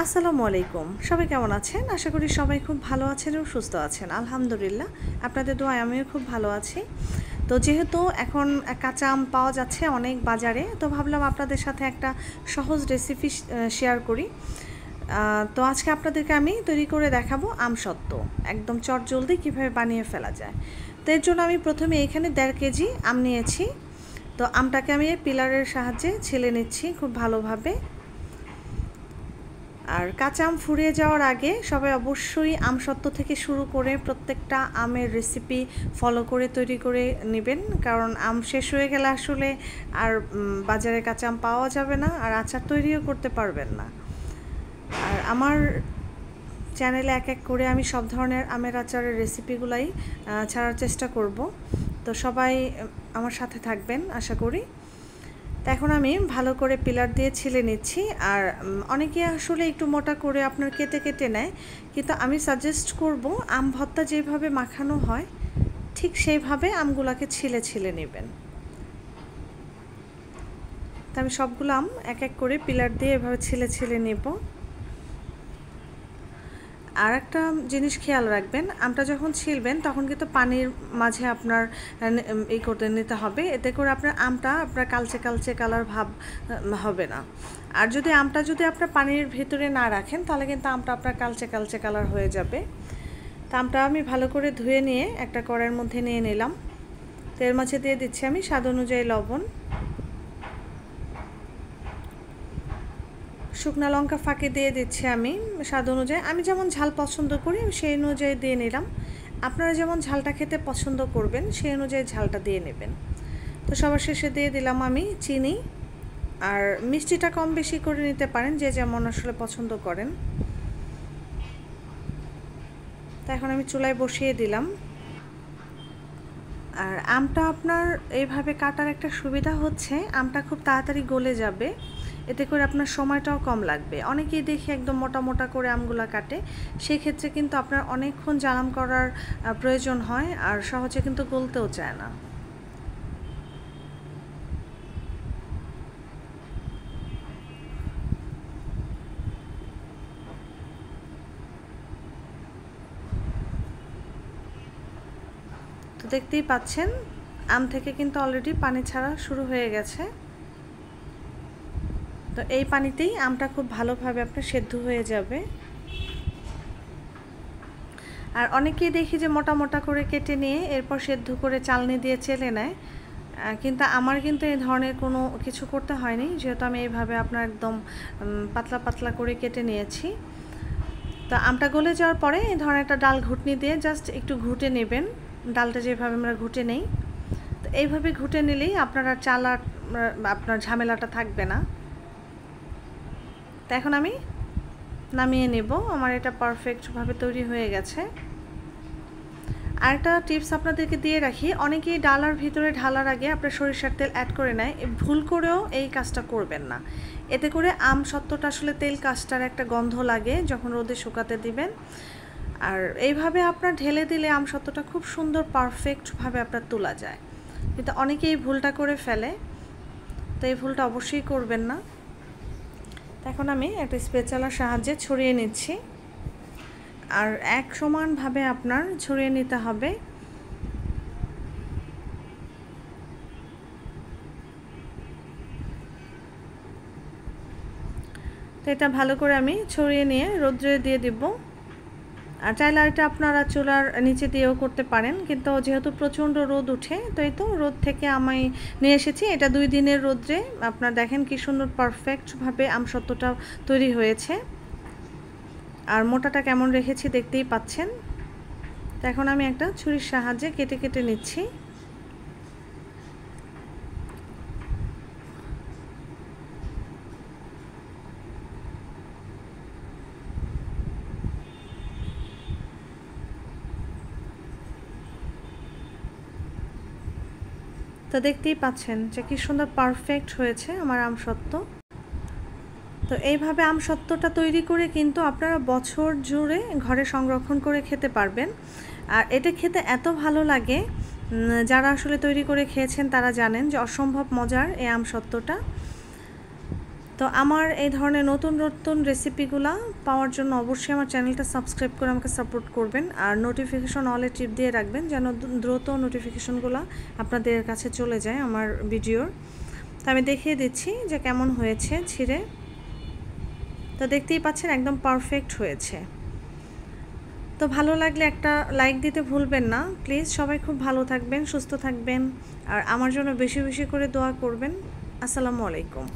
আসসালামু আলাইকুম। সবাই কেমন আছেন? আশা করি সবাই খুব ভালো আছেন এবং সুস্থ আছেন। আলহামদুলিল্লাহ। আপনাদের দোয়ায় আমিও খুব ভালো আছি। তো যেহেতু এখন কাঁচা আম পাওয়া যাচ্ছে অনেক বাজারে, তো ভাবলাম আপনাদের সাথে একটা সহজ রেসিপি শেয়ার করি। তো আজকে আপনাদেরকে আমি তৈরি করে দেখাবো আমসত্ত্ব। একদম চটজলদি কীভাবে বানিয়ে ফেলা যায়। তো এর জন্য আমি প্রথমে এখানে 1.5 কেজি আম নিয়েছি। তো আমটাকে আমি পিলারের সাহায্যে ছিলে নিচ্ছি খুব ভালোভাবে। আর কাঁচা আম ফুরিয়ে যাওয়ার আগে সবাই অবশ্যই আমসত্ত্ব থেকে শুরু করে প্রত্যেকটা আমের রেসিপি ফলো করে তৈরি করে নেবেন, কারণ আম শেষ হয়ে গেলে আসলে আর বাজারে কাঁচা আম পাওয়া যাবে না, আর আচার তৈরিও করতে পারবেন না। আর আমার চ্যানেলে এক এক করে আমি সব ধরনের আমের আচারের রেসিপিগুলাই ছাড়ার চেষ্টা করব। তো সবাই আমার সাথে থাকবেন আশা করি। তো এখন আমি ভালো করে পিলার দিয়ে ছিলে নিচ্ছি। আর অনেকে আসলে একটু মোটা করে আপনার কেটে কেটে নেয়, কিন্তু আমি সাজেস্ট করব আম ভর্তা যেভাবে মাখানো হয় ঠিক সেইভাবে আমগুলোকে ছিলে ছিলে নেবেন। তো আমি সবগুলো আম এক এক করে পিলার দিয়ে এভাবে ছিলে ছিলে নেব। আর একটা জিনিস খেয়াল রাখবেন, আমটা যখন ছিলবেন তখন কিন্তু পানির মাঝে আপনার এই করতে নিতে হবে, এতে করে আপনার আমটা আপনার কালচে কালচে কালার ভাব হবে না। আর যদি আমটা আপনার পানির ভিতরে না রাখেন তাহলে কিন্তু আমটা আপনার কালচে কালচে কালার হয়ে যাবে। তো আমটা আমি ভালো করে ধুয়ে নিয়ে একটা কড়াইয়ের মধ্যে নিয়ে নিলাম। তো এর মাঝে দিয়ে দিচ্ছি আমি স্বাদ অনুযায়ী লবণ, শুকনো লঙ্কা ফাঁকি দিয়ে দিচ্ছি আমি স্বাদ অনুযায়ী। আমি যেমন ঝাল পছন্দ করি সেই অনুযায়ী দিয়ে নিলাম। আপনারা যেমন ঝালটা খেতে পছন্দ করবেন সেই অনুযায়ী ঝালটা দিয়ে নেবেন। তো সবার শেষে দিয়ে দিলাম আমি চিনি। আর মিষ্টিটা কম বেশি করে নিতে পারেন, যে যেমন আসলে পছন্দ করেন। তো এখন আমি চুলায় বসিয়ে দিলাম। আর আমটা আপনার এইভাবে কাটার একটা সুবিধা হচ্ছে আমটা খুব তাড়াতাড়ি গলে যাবে, এতে করে আপনার সময়টাও কম লাগবে। অনেকেই দেখি একদম মোটা মোটা করে আমগুলো কাটে, সেই ক্ষেত্রে কিন্তু আপনার অনেকক্ষণ জ্বালাম করার প্রয়োজন হয়, আর সহজে কিন্তু গলতেও চায় না। তো দেখতেই পাচ্ছেন আম থেকে কিন্তু অলরেডি পানি ছাড়া শুরু হয়ে গেছে। তো এই পানিতেই আমটা খুব ভালোভাবে আপনার সেদ্ধ হয়ে যাবে। আর অনেকেই দেখি যে মোটা মোটা করে কেটে নিয়ে এরপর সেদ্ধ করে চালনি দিয়ে চেলে নেয়, কিন্তু আমার কিন্তু এই ধরনের কোনো কিছু করতে হয়নি, যেহেতু আমি এইভাবে আপনার একদম পাতলা পাতলা করে কেটে নিয়েছি। তো আমটা গলে যাওয়ার পরে এই ধরনের একটা ডাল ঘুটনি দিয়ে জাস্ট একটু ঘুটে নেবেন, ডালটা যেভাবে আমরা ঘুটে নেই। তো এইভাবে ঘুটে নিলেই আপনার আর চালা আপনার ঝামেলাটা থাকবে না। তো এখন আমি নামিয়ে নেব, আমার এটা পারফেক্টভাবে তৈরি হয়ে গেছে। আরেকটা টিপস আপনাদেরকে দিয়ে রাখি, অনেকেই ডালার ভিতরে ঢালার আগে আপনার সরিষার তেল অ্যাড করে নেয়, ভুল করেও এই কাজটা করবেন না। এতে করে আম সত্ত্বটা আসলে তেল কাজটার একটা গন্ধ লাগে যখন রোদে শুকাতে দিবেন। আর এইভাবে আপনার ঢেলে দিলে আম সত্ত্বটা খুব সুন্দর পারফেক্টভাবে আপনার তোলা যায়, কিন্তু অনেকেই এই ভুলটা করে ফেলে। তো এই ভুলটা অবশ্যই করবেন না। এখন আমি একটা স্পেচালার সাহায্যে ছড়িয়ে নিচ্ছি, আর এক সমানভাবে আপনার ছড়িয়ে নিতে হবে। তো এটা ভালো করে আমি ছড়িয়ে নিয়ে রোদ্রে দিয়ে দিব। আর চাইলে এটা আপনারা চুলার নিচে দিয়েও করতে পারেন, কিন্তু যেহেতু প্রচণ্ড রোদ উঠে তো এই তো রোদ থেকে আমি নিয়ে এসেছি এটা 2 দিনের রোদ্রে। আপনারা দেখেন কি সুন্দর পারফেক্টভাবে আমসত্ত্বটা তৈরি হয়েছে, আর মোটাটা কেমন রেখেছি দেখতেই পাচ্ছেন। তো এখন আমি একটা ছুরির সাহায্যে কেটে কেটে নিচ্ছি। তো দেখতেই পাচ্ছেন যে কি সুন্দর পারফেক্ট হয়েছে আমার আমসত্ত্ব। তো এইভাবে আমসত্ত্বটা তৈরি করে কিন্তু আপনারা বছর জুড়ে ঘরে সংরক্ষণ করে খেতে পারবেন। আর এটা খেতে এত ভালো লাগে, যারা আসলে তৈরি করে খেয়েছেন তারা জানেন যে অসম্ভব মজার এই আমসত্ত্বটা। তো আমার এই ধরনের নতুন নতুন রেসিপিগুলো পাওয়ার জন্য অবশ্যই আমার চ্যানেলটা সাবস্ক্রাইব করে আমাকে সাপোর্ট করবেন, আর নোটিফিকেশন অলে টিপ দিয়ে রাখবেন যেন দ্রুত নোটিফিকেশনগুলো আপনাদের কাছে চলে যায় আমার ভিডিওর। তো আমি দেখিয়ে দিচ্ছি যে কেমন হয়েছে ছিঁড়ে। তো দেখতেই পাচ্ছেন একদম পারফেক্ট হয়েছে। তো ভালো লাগলে একটা লাইক দিতে ভুলবেন না প্লিজ। সবাই খুব ভালো থাকবেন, সুস্থ থাকবেন, আর আমার জন্য বেশি বেশি করে দোয়া করবেন। আসসালামু আলাইকুম।